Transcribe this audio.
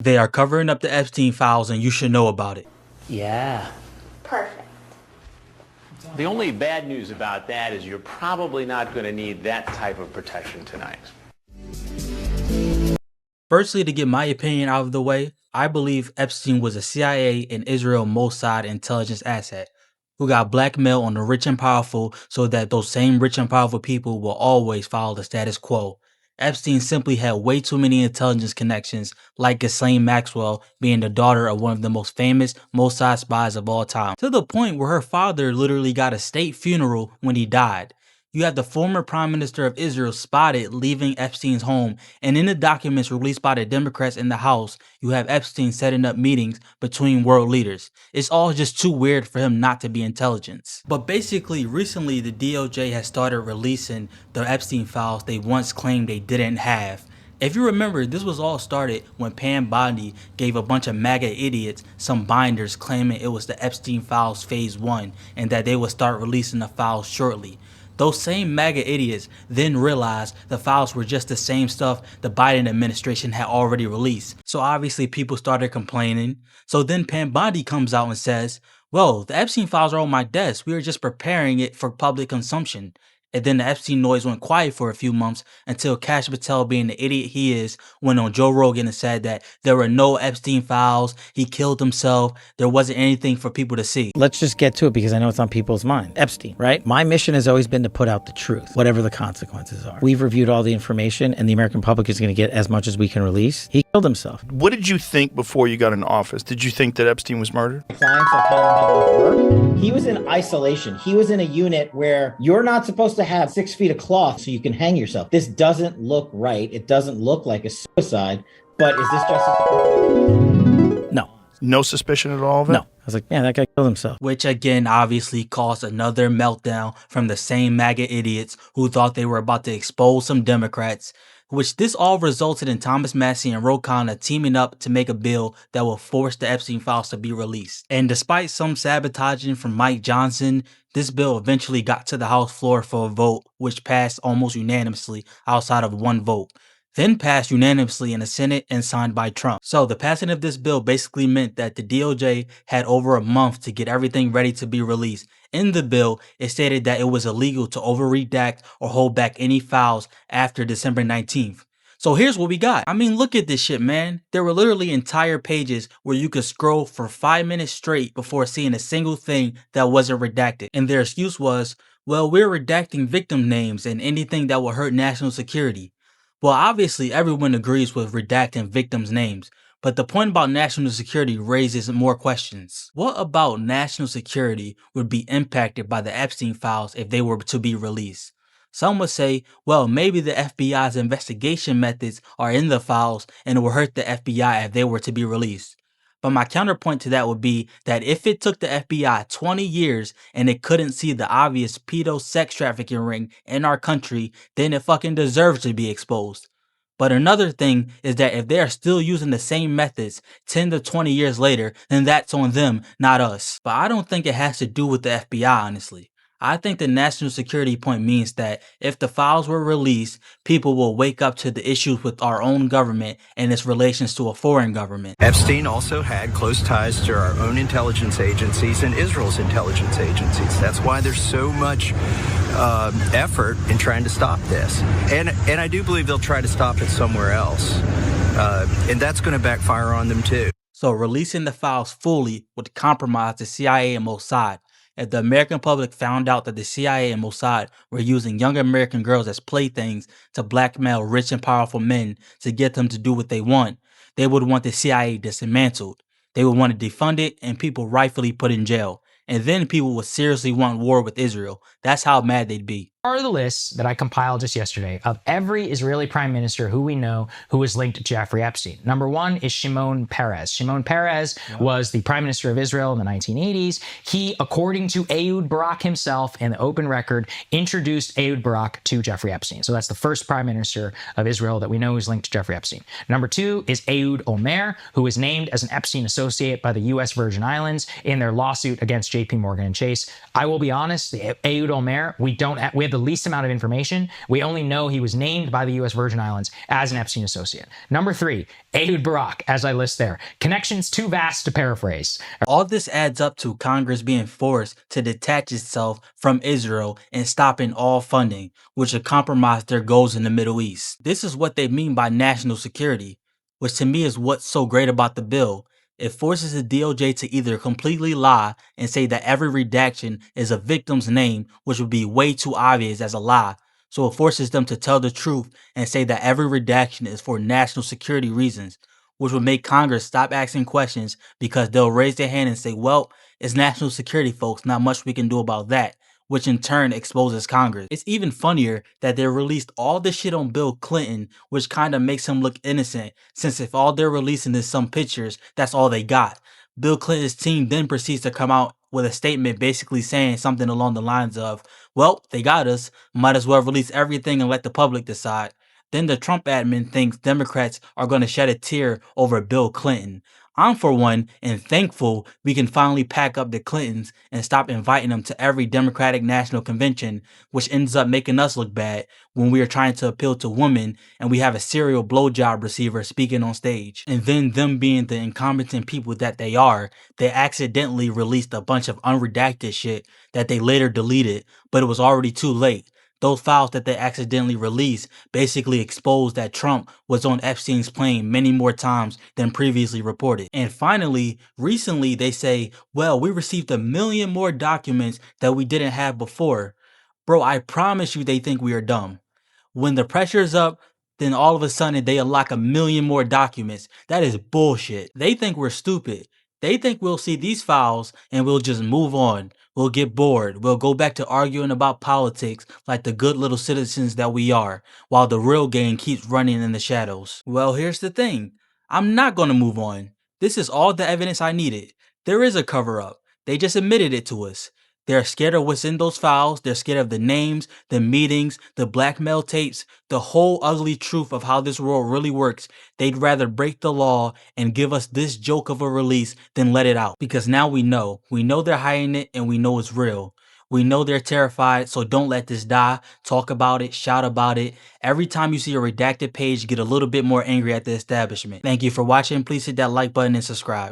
They are covering up the Epstein files and you should know about it. Yeah. Perfect. The only bad news about that is you're probably not going to need that type of protection tonight. Firstly, to get my opinion out of the way, I believe Epstein was a CIA and Israel Mossad intelligence asset who got blackmailed on the rich and powerful so that those same rich and powerful people will always follow the status quo. Epstein simply had way too many intelligence connections, like Ghislaine Maxwell being the daughter of one of the most famous Mossad spies of all time, to the point where her father literally got a state funeral when he died. You have the former Prime Minister of Israel spotted leaving Epstein's home, and in the documents released by the Democrats in the House, you have Epstein setting up meetings between world leaders. It's all just too weird for him not to be intelligence. But basically, recently the DOJ has started releasing the Epstein files they once claimed they didn't have. If you remember, this was all started when Pam Bondi gave a bunch of MAGA idiots some binders claiming it was the Epstein files phase 1 and that they would start releasing the files shortly. Those same MAGA idiots then realized the files were just the same stuff the Biden administration had already released. So obviously people started complaining. So then Pam Bondi comes out and says, well, the Epstein files are on my desk. We were just preparing it for public consumption. And then the Epstein noise went quiet for a few months until Kash Patel, being the idiot he is, went on Joe Rogan and said that there were no Epstein files, he killed himself, there wasn't anything for people to see. Let's just get to it because I know it's on people's mind. Epstein, right? My mission has always been to put out the truth, whatever the consequences are. We've reviewed all the information and the American public is going to get as much as we can release. He killed himself. What did you think before you got in office? Did you think that Epstein was murdered? Clients, I tell him how those work. He was in isolation. He was in a unit where you're not supposed to have 6 feet of cloth so you can hang yourself. This doesn't look right. It doesn't look like a suicide, but is this justice? No. No suspicion at all of it? No. I was like, yeah, that guy killed himself. Which again obviously caused another meltdown from the same MAGA idiots who thought they were about to expose some Democrats, which this all resulted in Thomas Massie and Ro Khanna teaming up to make a bill that will force the Epstein files to be released. And despite some sabotaging from Mike Johnson, this bill eventually got to the House floor for a vote, which passed almost unanimously outside of one vote. Then passed unanimously in the Senate and signed by Trump. So the passing of this bill basically meant that the DOJ had over a month to get everything ready to be released. In the bill, it stated that it was illegal to over-redact or hold back any files after December 19th. So here's what we got. I mean, look at this shit, man. There were literally entire pages where you could scroll for 5 minutes straight before seeing a single thing that wasn't redacted. And their excuse was, well, we're redacting victim names and anything that will hurt national security. Well, obviously everyone agrees with redacting victims' names, but the point about national security raises more questions. What about national security would be impacted by the Epstein files if they were to be released? Some would say, well, maybe the FBI's investigation methods are in the files and it will hurt the FBI if they were to be released. But my counterpoint to that would be that if it took the FBI 20 years and it couldn't see the obvious pedo sex trafficking ring in our country, then it fucking deserves to be exposed. But another thing is that if they are still using the same methods 10 to 20 years later, then that's on them, not us. But I don't think it has to do with the FBI, honestly. I think the national security point means that if the files were released, people will wake up to the issues with our own government and its relations to a foreign government. Epstein also had close ties to our own intelligence agencies and Israel's intelligence agencies. That's why there's so much effort in trying to stop this. And I do believe they'll try to stop it somewhere else. And that's going to backfire on them too. So releasing the files fully would compromise the CIA and Mossad. If the American public found out that the CIA and Mossad were using young American girls as playthings to blackmail rich and powerful men to get them to do what they want, they would want the CIA dismantled. They would want to defund it and people rightfully put in jail. And then people would seriously want war with Israel. That's how mad they'd be. Are the lists that I compiled just yesterday of every Israeli prime minister who we know who was linked to Jeffrey Epstein. Number one is Shimon Peres. Shimon Peres was the prime minister of Israel in the 1980s. He, according to Ehud Barak himself in the open record, introduced Ehud Barak to Jeffrey Epstein. So that's the first prime minister of Israel that we know is linked to Jeffrey Epstein. Number two is Ehud Omer, who was named as an Epstein associate by the U.S. Virgin Islands in their lawsuit against JP Morgan and Chase. I will be honest, Ehud Omer, we have have the least amount of information. We only know he was named by the U.S. Virgin Islands as an Epstein associate. Number 3, Ehud Barak, as I list there. Connections too vast to paraphrase. All this adds up to Congress being forced to detach itself from Israel and stopping all funding, which would compromise their goals in the Middle East. This is what they mean by national security, which to me is what's so great about the bill. It forces the DOJ to either completely lie and say that every redaction is a victim's name, which would be way too obvious as a lie. So it forces them to tell the truth and say that every redaction is for national security reasons, which would make Congress stop asking questions because they'll raise their hand and say, well, it's national security, folks, not much we can do about that, which in turn exposes Congress. It's even funnier that they released all this shit on Bill Clinton, which kind of makes him look innocent, since if all they're releasing is some pictures, that's all they got. Bill Clinton's team then proceeds to come out with a statement basically saying something along the lines of, well, they got us, might as well release everything and let the public decide. Then the Trump admin thinks Democrats are going to shed a tear over Bill Clinton. I'm, for one, and thankful we can finally pack up the Clintons and stop inviting them to every Democratic National Convention, which ends up making us look bad when we are trying to appeal to women and we have a serial blowjob receiver speaking on stage. And then them being the incompetent people that they are, they accidentally released a bunch of unredacted shit that they later deleted, but it was already too late. Those files that they accidentally released basically exposed that Trump was on Epstein's plane many more times than previously reported. And finally, recently they say, well, we received 1 million more documents that we didn't have before. Bro, I promise you they think we are dumb. When the pressure is up, then all of a sudden they unlock 1 million more documents. That is bullshit. They think we're stupid. They think we'll see these files and we'll just move on. We'll get bored. We'll go back to arguing about politics like the good little citizens that we are, while the real game keeps running in the shadows. Well, here's the thing. I'm not going to move on. This is all the evidence I needed. There is a cover-up. They just admitted it to us. They're scared of what's in those files. They're scared of the names, the meetings, the blackmail tapes, the whole ugly truth of how this world really works. They'd rather break the law and give us this joke of a release than let it out. Because now we know. We know they're hiding it and we know it's real. We know they're terrified, so don't let this die. Talk about it, shout about it. Every time you see a redacted page, get a little bit more angry at the establishment. Thank you for watching. Please hit that like button and subscribe.